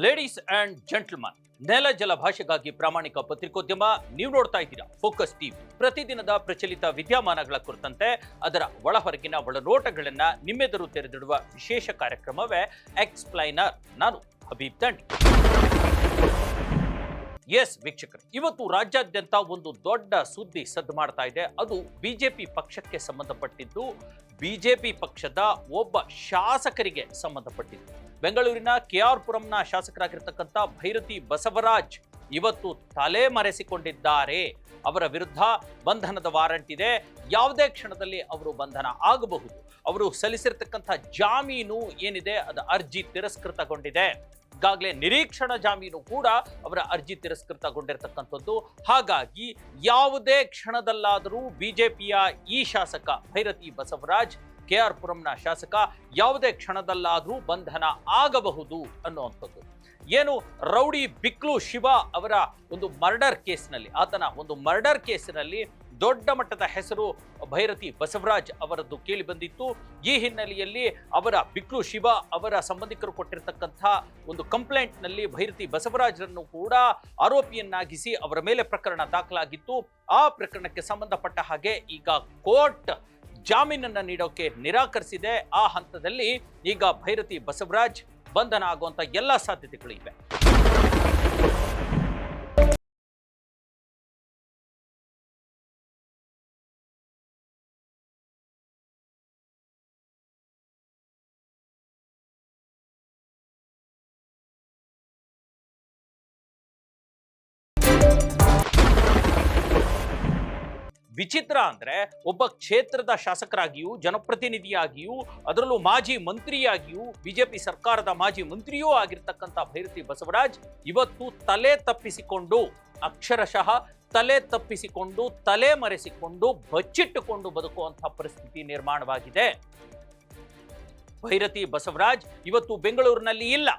Ladies and gentleman, ನೆಲ ಜಲ ಭಾಷೆಗಾಗಿ ಪ್ರಾಮಾಣಿಕ ಪತ್ರಿಕೋದ್ಯಮ ನೀವು ನೋಡ್ತಾ ಇದ್ದೀರಾ ಫೋಕಸ್ ಟಿವಿ. ಪ್ರತಿದಿನದ ಪ್ರಚಲಿತ ವಿದ್ಯಮಾನಗಳ ಕುರಿತಂತೆ ಅದರ ಒಳಹೊರಗಿನ ಒಳನೋಟಗಳನ್ನ ನಿಮ್ಮೆದುರು ತೆರೆದಿಡುವ ವಿಶೇಷ ಕಾರ್ಯಕ್ರಮವೇ ಎಕ್ಸ್ಪ್ಲೈನರ್. ನಾನು ಹಬೀಬ್ ದಂಡಿ. ಎಸ್ ವೀಕ್ಷಕರು, ಇವತ್ತು ರಾಜ್ಯಾದ್ಯಂತ ಒಂದು ದೊಡ್ಡ ಸುದ್ದಿ ಸದ್ದು ಮಾಡ್ತಾ ಇದೆ. ಅದು ಬಿಜೆಪಿ ಪಕ್ಷಕ್ಕೆ ಸಂಬಂಧಪಟ್ಟಿದ್ದು, ಬಿಜೆಪಿ ಪಕ್ಷದ ಒಬ್ಬ ಶಾಸಕರಿಗೆ ಸಂಬಂಧಪಟ್ಟಿದ್ದು. ಬೆಂಗಳೂರಿನ ಕೆಆರ್ ಪುರಂನ ಶಾಸಕರಾಗಿರ್ತಕ್ಕಂಥ ಭೈರತಿ ಬಸವರಾಜ್ ಇವತ್ತು ತಲೆ ಮರೆಸಿಕೊಂಡಿದ್ದಾರೆ. ಅವರ ವಿರುದ್ಧ ಬಂಧನದ ವಾರಂಟ್ ಇದೆ. ಯಾವುದೇ ಕ್ಷಣದಲ್ಲಿ ಅವರು ಬಂಧನ ಆಗಬಹುದು. ಅವರು ಸಲ್ಲಿಸಿರ್ತಕ್ಕಂಥ ಜಾಮೀನು ಏನಿದೆ ಅದು ಅರ್ಜಿ ತಿರಸ್ಕೃತಗೊಂಡಿದೆ. ಈಗಾಗಲೇ ನಿರೀಕ್ಷಣಾ ಜಾಮೀನು ಕೂಡ ಅವರ ಅರ್ಜಿ ತಿರಸ್ಕೃತಗೊಂಡಿರ್ತಕ್ಕಂಥದ್ದು. ಹಾಗಾಗಿ ಯಾವುದೇ ಕ್ಷಣದಲ್ಲಾದರೂ ಬಿಜೆಪಿಯ ಈ ಶಾಸಕ ಭೈರತಿ ಬಸವರಾಜ್, ಕೆಆರ್ ಪುರಂನ ಶಾಸಕ, ಯಾವುದೇ ಕ್ಷಣದಲ್ಲಾದರೂ ಬಂಧನ ಆಗಬಹುದು ಅನ್ನುವಂಥದ್ದು. ಏನು ರೌಡಿ ಬಿಕ್ಲು ಶಿವ ಅವರ ಒಂದು ಮರ್ಡರ್ ಕೇಸ್ನಲ್ಲಿ, ಆತನ ಒಂದು ಮರ್ಡರ್ ಕೇಸಿನಲ್ಲಿ ದೊಡ್ಡ ಮಟ್ಟದ ಹೆಸರು ಭೈರತಿ ಬಸವರಾಜ್ ಅವರದ್ದು ಕೇಳಿ ಬಂದಿತ್ತು. ಈ ಹಿನ್ನೆಲೆಯಲ್ಲಿ ಅವರ ಬಿಕ್ಲು ಶಿವ ಅವರ ಸಂಬಂಧಿಕರು ಕೊಟ್ಟಿರ್ತಕ್ಕಂಥ ಒಂದು ಕಂಪ್ಲೇಂಟ್ನಲ್ಲಿ ಭೈರತಿ ಬಸವರಾಜ್ರನ್ನು ಕೂಡ ಆರೋಪಿಯನ್ನಾಗಿಸಿ ಅವರ ಮೇಲೆ ಪ್ರಕರಣ ದಾಖಲಾಗಿತ್ತು. ಆ ಪ್ರಕರಣಕ್ಕೆ ಸಂಬಂಧಪಟ್ಟ ಹಾಗೆ ಈಗ ಕೋರ್ಟ್ ಜಾಮೀನನ್ನು ನೀಡೋಕೆ ನಿರಾಕರಿಸಿದೆ. ಆ ಹಂತದಲ್ಲಿ ಈಗ ಭೈರತಿ ಬಸವರಾಜ್ ಬಂಧನ ಆಗುವಂತ ಎಲ್ಲ ಸಾಧ್ಯತೆಗಳು ಇವೆ. ವಿಚಿತ್ರ ಅಂದ್ರೆ, ಒಬ್ಬ ಕ್ಷೇತ್ರದ ಶಾಸಕರಾಗಿಯೂ ಜನಪ್ರತಿನಿಧಿಯಾಗಿಯೂ ಅದರಲ್ಲೂ ಮಾಜಿ ಮಂತ್ರಿಯಾಗಿಯೂ ಬಿಜೆಪಿ ಸರ್ಕಾರದ ಮಾಜಿ ಮಂತ್ರಿಯೂ ಆಗಿರ್ತಕ್ಕಂಥ ಭೈರತಿ ಬಸವರಾಜ್ ಇವತ್ತು ತಲೆ ತಪ್ಪಿಸಿಕೊಂಡು, ಅಕ್ಷರಶಃ ತಲೆ ತಪ್ಪಿಸಿಕೊಂಡು, ತಲೆ ಮರೆಸಿಕೊಂಡು, ಬಚ್ಚಿಟ್ಟುಕೊಂಡು ಬದುಕುವಂತಹ ಪರಿಸ್ಥಿತಿ ನಿರ್ಮಾಣವಾಗಿದೆ. ಭೈರತಿ ಬಸವರಾಜ್ ಇವತ್ತು ಬೆಂಗಳೂರಿನಲ್ಲಿ ಇಲ್ಲ.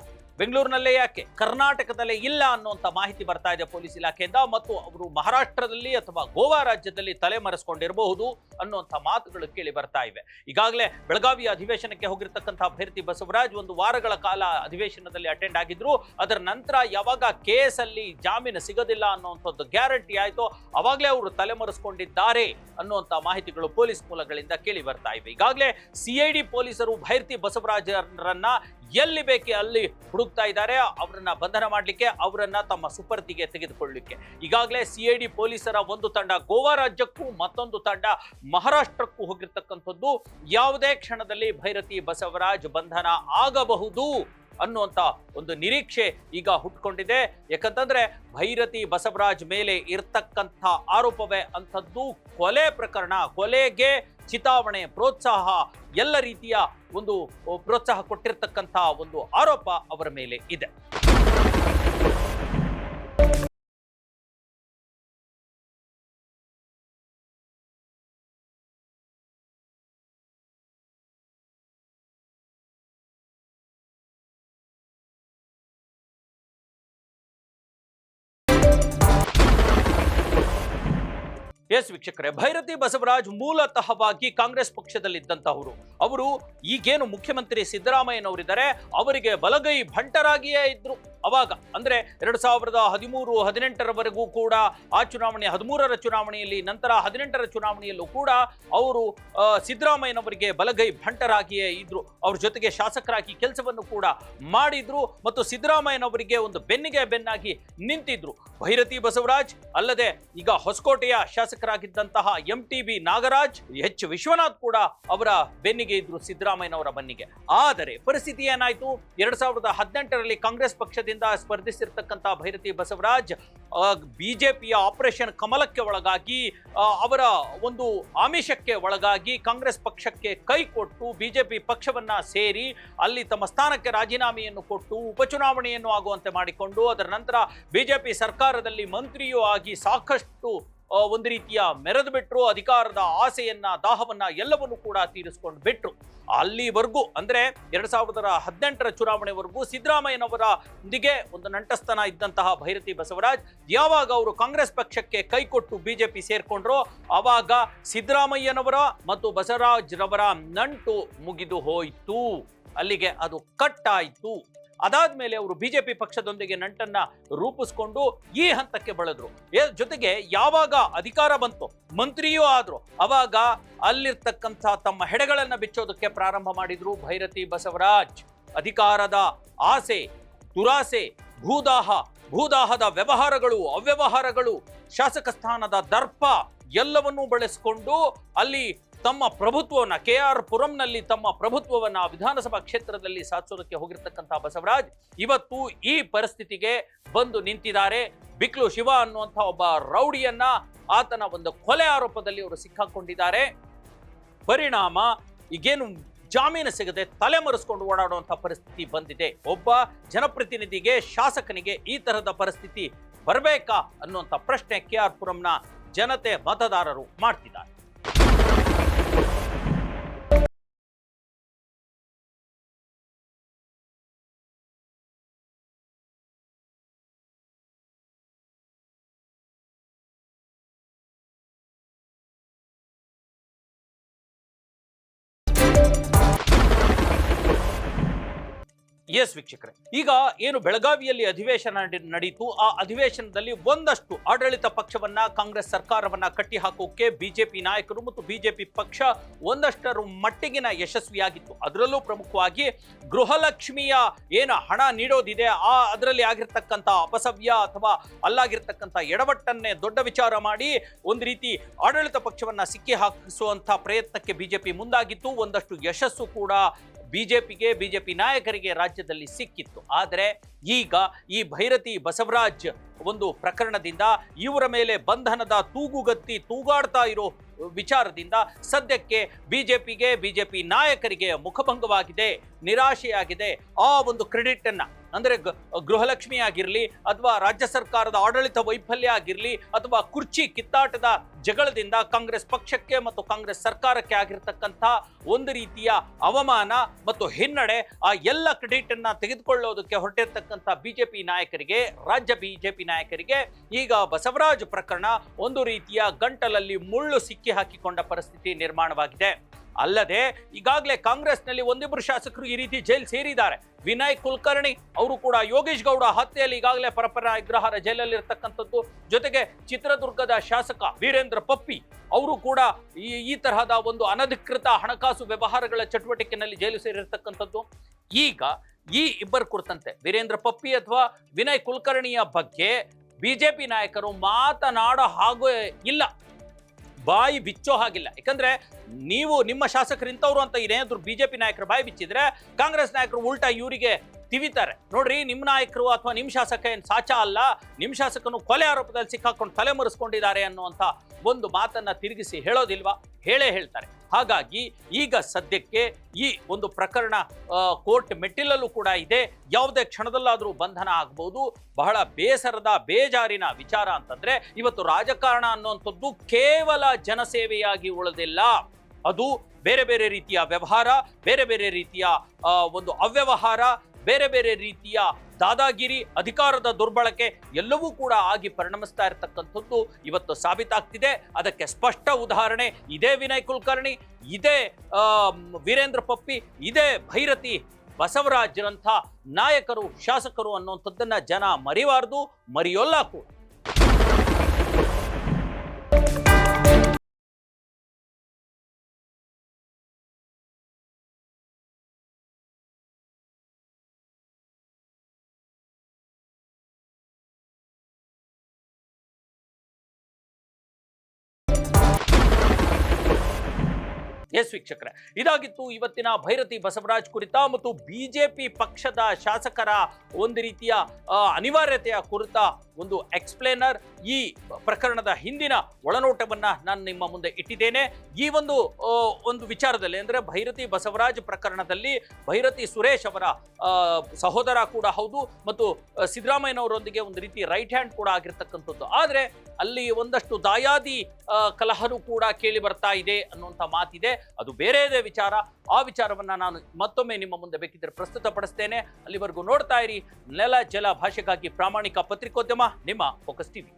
ಬೆಂಗಳೂರಿನಲ್ಲೇ ಯಾಕೆ, ಕರ್ನಾಟಕದಲ್ಲೇ ಇಲ್ಲ ಅನ್ನುವಂಥ ಮಾಹಿತಿ ಬರ್ತಾ ಇದೆ ಪೊಲೀಸ್ ಇಲಾಖೆಯಿಂದ. ಮತ್ತು ಅವರು ಮಹಾರಾಷ್ಟ್ರದಲ್ಲಿ ಅಥವಾ ಗೋವಾ ರಾಜ್ಯದಲ್ಲಿ ತಲೆಮರೆಸಿಕೊಂಡಿರಬಹುದು ಅನ್ನುವಂಥ ಮಾತುಗಳು ಕೇಳಿ ಬರ್ತಾ ಇವೆ. ಈಗಾಗಲೇ ಬೆಳಗಾವಿಯ ಅಧಿವೇಶನಕ್ಕೆ ಹೋಗಿರ್ತಕ್ಕಂಥ ಭೈರತಿ ಬಸವರಾಜ್ ಒಂದು ವಾರಗಳ ಕಾಲ ಅಧಿವೇಶನದಲ್ಲಿ ಅಟೆಂಡ್ ಆಗಿದ್ರು. ಅದರ ನಂತರ ಯಾವಾಗ ಕೇಸಲ್ಲಿ ಜಾಮೀನು ಸಿಗೋದಿಲ್ಲ ಅನ್ನುವಂಥದ್ದು ಗ್ಯಾರಂಟಿ ಆಯಿತು, ಅವಾಗಲೇ ಅವರು ತಲೆಮರೆಸಿಕೊಂಡಿದ್ದಾರೆ ಅನ್ನುವಂಥ ಮಾಹಿತಿಗಳು ಪೊಲೀಸ್ ಮೂಲಗಳಿಂದ ಕೇಳಿ ಬರ್ತಾ ಇವೆ. ಈಗಾಗಲೇ ಸಿಐಡಿ ಪೊಲೀಸರು ಭೈರತಿ ಬಸವರಾಜರನ್ನ ಎಲ್ಲಿ ಬೇಕೆ ಅಲ್ಲಿ ಹುಡುಕ್ತಾ ಇದ್ದಾರೆ. ಅವರನ್ನ ಬಂಧನ ಮಾಡಲಿಕ್ಕೆ, ಅವರನ್ನ ತಮ್ಮ ಸುಪರ್ದಿಗೆ ತೆಗೆದುಕೊಳ್ಳಲಿಕ್ಕೆ. ಈಗಾಗಲೇ ಸಿಐಡಿ ಪೊಲೀಸರ ಒಂದು ತಂಡ ಗೋವಾ ರಾಜ್ಯಕ್ಕೂ ಮತ್ತೊಂದು ತಂಡ ಮಹಾರಾಷ್ಟ್ರಕ್ಕೂ ಹೋಗಿರ್ತಕ್ಕಂಥದ್ದು. ಯಾವುದೇ ಕ್ಷಣದಲ್ಲಿ ಭೈರತಿ ಬಸವರಾಜ್ ಬಂಧನ ಆಗಬಹುದು ಅನ್ನುವಂಥ ಒಂದು ನಿರೀಕ್ಷೆ ಈಗ ಹುಟ್ಕೊಂಡಿದೆ. ಯಾಕಂತಂದ್ರೆ ಭೈರತಿ ಬಸವರಾಜ್ ಮೇಲೆ ಇರ್ತಕ್ಕಂಥ ಆರೋಪವೇ ಅಂಥದ್ದು ಕೊಲೆ ಪ್ರಕರಣ. ಕೊಲೆಗೆ ಚಿತಾವಣೆ, ಪ್ರೋತ್ಸಾಹ, ಎಲ್ಲ ರೀತಿಯ ಒಂದು ಪ್ರೋತ್ಸಾಹ ಕೊಟ್ಟಿರ್ತಕ್ಕಂಥ ಒಂದು ಆರೋಪ ಅವರ ಮೇಲೆ ಇದೆ. ಎಸ್ ವೀಕ್ಷಕರೇ, ಭೈರತಿ ಬಸವರಾಜ್ ಮೂಲತಃವಾಗಿ ಕಾಂಗ್ರೆಸ್ ಪಕ್ಷದಲ್ಲಿದ್ದಂತಹವರು. ಅವರು ಈಗೇನು ಮುಖ್ಯಮಂತ್ರಿ ಸಿದ್ದರಾಮಯ್ಯನವರಿದ್ದಾರೆ ಅವರಿಗೆ ಬಲಗೈ ಭಂಟರಾಗಿಯೇ ಇದ್ರು. ಅವಾಗ ಅಂದ್ರೆ 2013-18 ಕೂಡ ಆ ಚುನಾವಣೆ, 13ರ ಚುನಾವಣೆಯಲ್ಲಿ, ನಂತರ 18ರ ಚುನಾವಣೆಯಲ್ಲೂ ಕೂಡ ಅವರು ಸಿದ್ದರಾಮಯ್ಯನವರಿಗೆ ಬಲಗೈ ಭಂಟರಾಗಿಯೇ ಇದ್ರು. ಅವ್ರ ಜೊತೆಗೆ ಶಾಸಕರಾಗಿ ಕೆಲಸವನ್ನು ಕೂಡ ಮಾಡಿದ್ರು ಮತ್ತು ಸಿದ್ದರಾಮಯ್ಯನವರಿಗೆ ಒಂದು ಬೆನ್ನಿಗೆ ಬೆನ್ನಾಗಿ ನಿಂತಿದ್ರು. ಭೈರತಿ ಬಸವರಾಜ್ ಅಲ್ಲದೆ ಈಗ ಹೊಸಕೋಟೆಯ ಶಾಸಕರಾಗಿದ್ದಂತಹ MTB ನಾಗರಾಜ್, H ವಿಶ್ವನಾಥ್ ಕೂಡ ಅವರ ಬೆನ್ನಿಗೆ ಇದ್ರು, ಸಿದ್ದರಾಮಯ್ಯನವರ ಬೆನ್ನಿಗೆ. ಆದರೆ ಪರಿಸ್ಥಿತಿ ಏನಾಯ್ತು, 2018ರಲ್ಲಿ ಕಾಂಗ್ರೆಸ್ ಪಕ್ಷದಿಂದ ಸ್ಪರ್ಧಿಸಿರ್ತಕ್ಕಂಥ ಭೈರತಿ ಬಸವರಾಜ್ ಬಿಜೆಪಿಯ ಆಪರೇಷನ್ ಕಮಲಕ್ಕೆ ಒಳಗಾಗಿ, ಅವರ ಒಂದು ಆಮಿಷಕ್ಕೆ ಒಳಗಾಗಿ ಕಾಂಗ್ರೆಸ್ ಪಕ್ಷಕ್ಕೆ ಕೈ ಕೊಟ್ಟು ಬಿಜೆಪಿ ಪಕ್ಷವನ್ನ ಸೇರಿ ಅಲ್ಲಿ ತಮ್ಮ ಸ್ಥಾನಕ್ಕೆ ರಾಜೀನಾಮೆಯನ್ನು ಕೊಟ್ಟು ಉಪಚುನಾವಣೆಯನ್ನು ಆಗುವಂತೆ ಮಾಡಿಕೊಂಡು, ಅದರ ನಂತರ ಬಿಜೆಪಿ ಸರ್ಕಾರದಲ್ಲಿ ಮಂತ್ರಿಯೂ ಆಗಿ ಸಾಕಷ್ಟು ಒಂದು ರೀತಿಯ ಮೆರೆದು ಬಿಟ್ರು. ಅಧಿಕಾರದ ಆಸೆಯನ್ನ, ದಾಹವನ್ನ ಎಲ್ಲವನ್ನು ಕೂಡ ತೀರಿಸಿಕೊಂಡು ಬಿಟ್ರು. ಅಲ್ಲಿವರೆಗೂ ಅಂದ್ರೆ 2018ರ ಚುನಾವಣೆವರೆಗೂ ಸಿದ್ದರಾಮಯ್ಯನವರೊಂದಿಗೆ ಒಂದು ನಂಟಸ್ತನ ಇದ್ದಂತಹ ಭೈರತಿ ಬಸವರಾಜ್ ಯಾವಾಗ ಅವರು ಕಾಂಗ್ರೆಸ್ ಪಕ್ಷಕ್ಕೆ ಕೈಕೊಟ್ಟು ಬಿಜೆಪಿ ಸೇರ್ಕೊಂಡ್ರೋ ಆವಾಗ ಸಿದ್ದರಾಮಯ್ಯನವರ ಮತ್ತು ಬಸವರಾಜ್ ರವರ ನಂಟು ಮುಗಿದು ಹೋಯಿತು. ಅಲ್ಲಿಗೆ ಅದು ಕಟ್ ಆಯಿತು. ಅದಾದ್ಮೇಲೆ ಅವರು ಬಿಜೆಪಿ ಪಕ್ಷದೊಂದಿಗೆ ನಂಟನ್ನ ರೂಪಿಸ್ಕೊಂಡು ಈ ಹಂತಕ್ಕೆ ಬೆಳೆದ್ರು. ಜೊತೆಗೆ ಯಾವಾಗ ಅಧಿಕಾರ ಬಂತು, ಮಂತ್ರಿಯೂ ಆದ್ರು, ಅವಾಗ ಅಲ್ಲಿರ್ತಕ್ಕಂಥ ತಮ್ಮ ಹೆಡೆಗಳನ್ನ ಬಿಚ್ಚೋದಕ್ಕೆ ಪ್ರಾರಂಭ ಮಾಡಿದ್ರು ಭೈರತಿ ಬಸವರಾಜ್. ಅಧಿಕಾರದ ಆಸೆ, ದುರಾಸೆ, ಭೂದಾಹದ ವ್ಯವಹಾರಗಳು, ಅವ್ಯವಹಾರಗಳು, ಶಾಸಕ ಸ್ಥಾನದ ದರ್ಪ ಎಲ್ಲವನ್ನೂ ಬಳಸಿಕೊಂಡು ಅಲ್ಲಿ ತಮ್ಮ ಪ್ರಭುತ್ವವನ್ನ KR ಪುರಂನಲ್ಲಿ ತಮ್ಮ ಪ್ರಭುತ್ವವನ್ನ ವಿಧಾನಸಭಾ ಕ್ಷೇತ್ರದಲ್ಲಿ ಸಾಧಿಸೋದಕ್ಕೆ ಹೋಗಿರ್ತಕ್ಕಂಥ ಬಸವರಾಜ್ ಇವತ್ತು ಈ ಪರಿಸ್ಥಿತಿಗೆ ಬಂದು ನಿಂತಿದ್ದಾರೆ. ಬಿಕ್ಲು ಶಿವ ಅನ್ನುವಂಥ ಒಬ್ಬ ರೌಡಿಯನ್ನ, ಆತನ ಒಂದು ಕೊಲೆ ಆರೋಪದಲ್ಲಿ ಅವರು ಸಿಕ್ಕಾಕೊಂಡಿದ್ದಾರೆ. ಪರಿಣಾಮ ಈಗೇನು ಜಾಮೀನು ಸಿಗದೆ ತಲೆಮರೆಸ್ಕೊಂಡು ಓಡಾಡುವಂಥ ಪರಿಸ್ಥಿತಿ ಬಂದಿದೆ. ಒಬ್ಬ ಜನಪ್ರತಿನಿಧಿಗೆ, ಶಾಸಕನಿಗೆ ಈ ತರಹದ ಪರಿಸ್ಥಿತಿ ಬರಬೇಕಾ ಅನ್ನುವಂಥ ಪ್ರಶ್ನೆ KR ಪುರಂನ ಜನತೆ, ಮತದಾರರು ಮಾಡ್ತಿದ್ದಾರೆ. ಎಸ್ ವೀಕ್ಷಕರೇ, ಈಗ ಏನು ಬೆಳಗಾವಿಯಲ್ಲಿ ಅಧಿವೇಶನ ನಡೀತು, ಆ ಅಧಿವೇಶನದಲ್ಲಿ ಒಂದಷ್ಟು ಆಡಳಿತ ಪಕ್ಷವನ್ನ, ಕಾಂಗ್ರೆಸ್ ಸರ್ಕಾರವನ್ನ ಕಟ್ಟಿ ಹಾಕೋಕೆ ಬಿಜೆಪಿ ನಾಯಕರು ಮತ್ತು ಬಿಜೆಪಿ ಪಕ್ಷ ಒಂದಷ್ಟರ ಮಟ್ಟಿಗಿನ ಯಶಸ್ವಿಯಾಗಿತ್ತು. ಅದರಲ್ಲೂ ಪ್ರಮುಖವಾಗಿ ಗೃಹಲಕ್ಷ್ಮಿಯ ಏನು ಹಣ ನೀಡೋದಿದೆ, ಅದರಲ್ಲಿ ಆಗಿರ್ತಕ್ಕಂಥ ಅಪಸವ್ಯ ಅಥವಾ ಅಲ್ಲಾಗಿರ್ತಕ್ಕಂಥ ಎಡವಟ್ಟನ್ನೇ ದೊಡ್ಡ ವಿಚಾರ ಮಾಡಿ ಒಂದು ರೀತಿ ಆಡಳಿತ ಪಕ್ಷವನ್ನ ಸಿಕ್ಕಿ ಹಾಕಿಸುವಂಥ ಪ್ರಯತ್ನಕ್ಕೆ ಬಿಜೆಪಿ ಮುಂದಾಗಿತ್ತು. ಒಂದಷ್ಟು ಯಶಸ್ಸು ಕೂಡ ಬಿಜೆಪಿ ನಾಯಕರಿಗೆ ರಾಜ್ಯದಲ್ಲಿ ಸಿಕ್ಕಿತ್ತು. ಆದರೆ ಈಗ ಈ ಭೈರತಿ ಬಸವರಾಜ್ ಒಂದು ಪ್ರಕರಣದಿಂದ ಇವರ ಮೇಲೆ ಬಂಧನದ ತೂಗುಗತ್ತಿ ತೂಗಾಡ್ತಾ ಇರೋ ವಿಚಾರದಿಂದ ಸದ್ಯಕ್ಕೆ ಬಿಜೆಪಿ ನಾಯಕರಿಗೆ ಮುಖಭಂಗವಾಗಿದೆ, ನಿರಾಶೆಯಾಗಿದೆ. ಆ ಒಂದು ಕ್ರೆಡಿಟ್ ಅನ್ನ, ಅಂದ್ರೆ ಗೃಹಲಕ್ಷ್ಮಿ ಆಗಿರಲಿ ಅಥವಾ ರಾಜ್ಯ ಸರ್ಕಾರದ ಆಡಳಿತ ವೈಫಲ್ಯ ಆಗಿರಲಿ ಅಥವಾ ಕುರ್ಚಿ ಕಿತ್ತಾಟದ ಜಗಳದಿಂದ ಕಾಂಗ್ರೆಸ್ ಪಕ್ಷಕ್ಕೆ ಮತ್ತು ಕಾಂಗ್ರೆಸ್ ಸರ್ಕಾರಕ್ಕೆ ಆಗಿರ್ತಕ್ಕಂಥ ಒಂದು ರೀತಿಯ ಅವಮಾನ ಮತ್ತು ಹಿನ್ನಡೆ, ಆ ಎಲ್ಲ ಕ್ರೆಡಿಟ್ ಅನ್ನ ತೆಗೆದುಕೊಳ್ಳೋದಕ್ಕೆ ಹೊರಟಿರ್ತಕ್ಕಂಥ ಬಿಜೆಪಿ ನಾಯಕರಿಗೆ, ರಾಜ್ಯ ಬಿಜೆಪಿ ನಾಯಕರಿಗೆ ಈಗ ಬಸವರಾಜ್ ಪ್ರಕರಣ ಒಂದು ರೀತಿಯ ಗಂಟಲಲ್ಲಿ ಮುಳ್ಳು ಸಿಕ್ಕಿ ಹಾಕಿಕೊಂಡ ಪರಿಸ್ಥಿತಿ ನಿರ್ಮಾಣವಾಗಿದೆ. ಅಲ್ಲದೆ ಈಗಾಗಲೇ ಕಾಂಗ್ರೆಸ್ನಲ್ಲಿ ಒಂದಿಬ್ಬರು ಶಾಸಕರು ಈ ರೀತಿ ಜೈಲು ಸೇರಿದ್ದಾರೆ. ವಿನಯ್ ಕುಲಕರ್ಣಿ ಅವರು ಕೂಡ ಯೋಗೇಶ್ ಗೌಡ ಹತ್ಯೆಯಲ್ಲಿ ಈಗಾಗಲೇ ಪರಪರ ಅಗ್ರಹಾರ ಜೈಲಲ್ಲಿರ್ತಕ್ಕಂಥದ್ದು. ಜೊತೆಗೆ ಚಿತ್ರದುರ್ಗದ ಶಾಸಕ ವೀರೇಂದ್ರ ಪಪ್ಪಿ ಅವರು ಕೂಡ ಈ ತರಹದ ಒಂದು ಅನಧಿಕೃತ ಹಣಕಾಸು ವ್ಯವಹಾರಗಳ ಚಟುವಟಿಕೆಯಲ್ಲಿ ಜೈಲು ಸೇರಿರ್ತಕ್ಕಂಥದ್ದು. ಈಗ ಈ ಇಬ್ಬರ ಕುರಿತಂತೆ ವೀರೇಂದ್ರ ಪಪ್ಪಿ ಅಥವಾ ವಿನಯ್ ಕುಲಕರ್ಣಿಯ ಬಗ್ಗೆ ಬಿಜೆಪಿ ನಾಯಕರು ಮಾತನಾಡೋ ಹಾಗೂ ಇಲ್ಲ, ಬಾಯಿ ಬಿಚ್ಚೋ ಹಾಗಿಲ್ಲ. ಯಾಕಂದ್ರೆ ನೀವು ನಿಮ್ಮ ಶಾಸಕರು ಇಂಥವ್ರು ಅಂತ ಏನಾದ್ರು ಬಿಜೆಪಿ ನಾಯಕರು ಬಾಯಿ ಬಿಚ್ಚಿದ್ರೆ ಕಾಂಗ್ರೆಸ್ ನಾಯಕರು ಉಲ್ಟಾ ಇವರಿಗೆ ತಿವಿತಾರೆ. ನೋಡ್ರಿ, ನಿಮ್ಮ ನಾಯಕರು ಅಥವಾ ನಿಮ್ಮ ಶಾಸಕ ಏನು ಸಾಚಾ ಅಲ್ಲ, ನಿಮ್ಮ ಶಾಸಕನು ಕೊಲೆ ಆರೋಪದಲ್ಲಿ ಸಿಕ್ಕಾಕೊಂಡು ತಲೆಮರೆಸ್ಕೊಂಡಿದ್ದಾರೆ ಅನ್ನುವಂಥ ಒಂದು ಮಾತನ್ನ ತಿರುಗಿಸಿ ಹೇಳೋದಿಲ್ವಾ? ಹೇಳ್ತಾರೆ. ಹಾಗಾಗಿ ಈಗ ಸದ್ಯಕ್ಕೆ ಈ ಒಂದು ಪ್ರಕರಣ ಕೋರ್ಟ್ ಮೆಟ್ಟಿಲಲ್ಲೂ ಕೂಡ ಇದೆ. ಯಾವುದೇ ಕ್ಷಣದಲ್ಲಾದರೂ ಬಂಧನ ಆಗಬಹುದು. ಬಹಳ ಬೇಜಾರಿನ ವಿಚಾರ ಅಂತಂದ್ರೆ ಇವತ್ತು ರಾಜಕಾರಣ ಅನ್ನುವಂಥದ್ದು ಕೇವಲ ಜನಸೇವೆಯಾಗಿ ಉಳಿದಿಲ್ಲ. ಅದು ಬೇರೆ ಬೇರೆ ರೀತಿಯ ವ್ಯವಹಾರ, ಬೇರೆ ಬೇರೆ ರೀತಿಯ ಒಂದು ಅವ್ಯವಹಾರ, ಬೇರೆ ರೀತಿಯ ದಾದಾಗಿರಿ, ಅಧಿಕಾರದ ದುರ್ಬಳಕೆ ಎಲ್ಲವೂ ಕೂಡ ಆಗಿ ಪರಿಣಮಿಸ್ತಾ ಇರತಕ್ಕಂಥದ್ದು ಇವತ್ತು ಸಾಬೀತಾಗ್ತಿದೆ. ಅದಕ್ಕೆ ಸ್ಪಷ್ಟ ಉದಾಹರಣೆ ಇದೇ ವಿನಯ್ ಕುಲಕರ್ಣಿ, ಇದೇ ವೀರೇಂದ್ರ ಪಪ್ಪಿ, ಇದೇ ಭೈರತಿ ಬಸವರಾಜ್ರಂಥ ನಾಯಕರು, ಶಾಸಕರು ಅನ್ನುವಂಥದ್ದನ್ನ ಜನ ಮರಿಬಾರ್ದು, ಮರೆಯೋಲ್ಲ ಕೂಡ. ಎಸ್ ವೀಕ್ಷಕರೇ, ಇದಾಗಿತ್ತು ಇವತ್ತಿನ ಭೈರತಿ ಬಸವರಾಜ್ ಕುರಿತ ಮತ್ತು ಬಿಜೆಪಿ ಪಕ್ಷದ ಶಾಸಕರ ಒಂದು ರೀತಿಯ ಅನಿವಾರ್ಯತೆಯ ಕುರಿತ ಒಂದು ಎಕ್ಸ್ಪ್ಲೇನರ್. ಈ ಪ್ರಕರಣದ ಹಿಂದಿನ ಒಳನೋಟವನ್ನ ನಾನು ನಿಮ್ಮ ಮುಂದೆ ಇಟ್ಟಿದ್ದೇನೆ. ಈ ಒಂದು ವಿಚಾರದಲ್ಲಿ ಅಂದ್ರೆ ಭೈರತಿ ಬಸವರಾಜ್ ಪ್ರಕರಣದಲ್ಲಿ ಭೈರತಿ ಸುರೇಶ್ ಅವರ ಸಹೋದರ ಕೂಡ ಹೌದು ಮತ್ತು ಸಿದ್ದರಾಮಯ್ಯನವರೊಂದಿಗೆ ಒಂದು ರೀತಿ ರೈಟ್ ಹ್ಯಾಂಡ್ ಕೂಡ ಆಗಿರ್ತಕ್ಕಂಥದ್ದು. ಆದರೆ ಅಲ್ಲಿ ಒಂದಷ್ಟು ದಾಯಾದಿ ಕಲಹರು ಕೂಡ ಕೇಳಿ ಬರ್ತಾ ಇದೆ ಅನ್ನುವಂಥ ಮಾತಿದೆ. ಅದು ಬೇರೆದೇ ವಿಚಾರ. ಆ ವಿಚಾರವನ್ನ ನಾನು ಮತ್ತೊಮ್ಮೆ ನಿಮ್ಮ ಮುಂದೆ ಬೇಕಿದ್ದರೆ ಪ್ರಸ್ತುತಪಡಿಸ್ತೇನೆ. ಅಲ್ಲಿವರೆಗೂ ನೋಡ್ತಾ ಇರಿ ನೆಲ ಜಲ ಭಾಷೆಗಾಗಿ ಪ್ರಾಮಾಣಿಕ ಪತ್ರಿಕೋದ್ಯಮ, ನಿಮ್ಮ ಫೋಕಸ್ ಟಿವಿ.